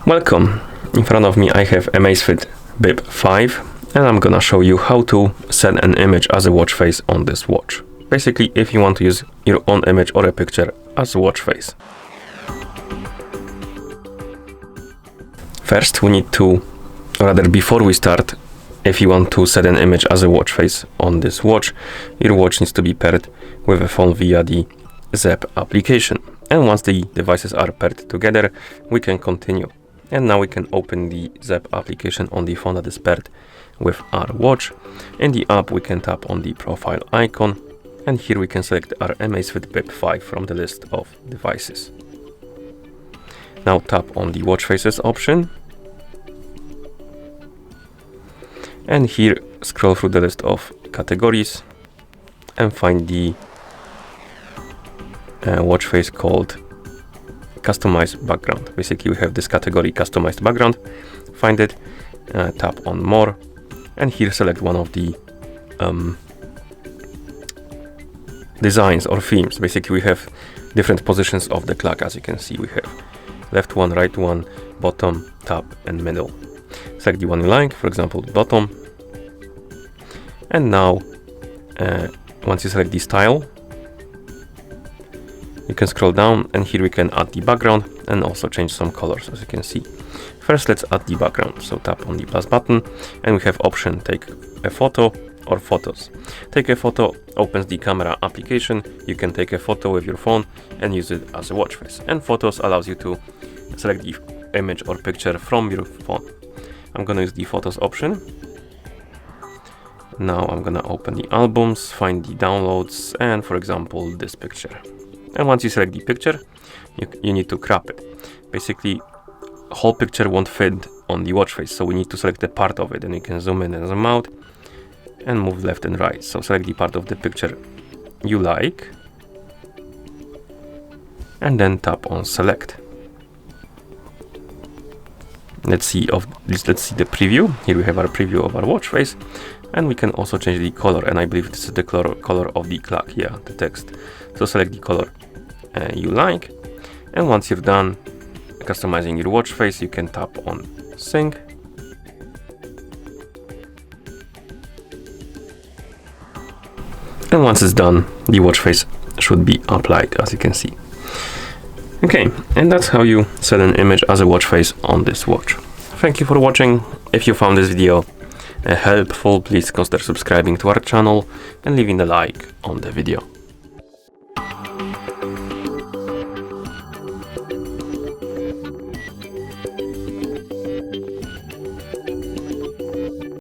Welcome. In front of me I have Amazfit Bip 5 and I'm gonna show you how to set an image as a watch face on this watch. Basically, if you want to use your own image or a picture as a watch face. First we need to, or rather before we start, if you want to set an image as a watch face on this watch, your watch needs to be paired with a phone via the Zap application. And once the devices are paired together, we can continue. And now we can open the Zap application on the phone that is paired with our watch. In the app, we can tap on the profile icon. And here we can select our Amazfit Bip 5 from the list of devices. Now tap on the watch faces option. And here scroll through the list of categories and find the watch face called customized background. Basically we have this category, customized background. Find it, tap on more, and here select one of the designs or themes. Basically we have different positions of the clock. As you can see, we have left one, right one, bottom, top and middle. Select the one you like, for example bottom, and now once you select the style, you can scroll down and here we can add the background and also change some colors. As you can see, first let's add the background. So tap on the plus button and we have option take a photo or photos. Take a photo opens the camera application. You can take a photo with your phone and use it as a watch face, and photos allows you to select the image or picture from your phone. I'm gonna use the photos option. Now I'm gonna open the albums, find the downloads, and for example this picture. And once you select the picture, you need to crop it. Basically, whole picture won't fit on the watch face, so we need to select a part of it, and you can zoom in and zoom out and move left and right. So select the part of the picture you like and then tap on select. Let's see the preview. Here we have our preview of our watch face, and we can also change the color, and I believe this is the color of the clock, yeah, the text. So select the color you like, and once you're done customizing your watch face, you can tap on sync. And once it's done, the watch face should be applied, as you can see. Okay, and that's how you set an image as a watch face on this watch. Thank you for watching. If you found this video helpful, please consider subscribing to our channel and leaving a like on the video.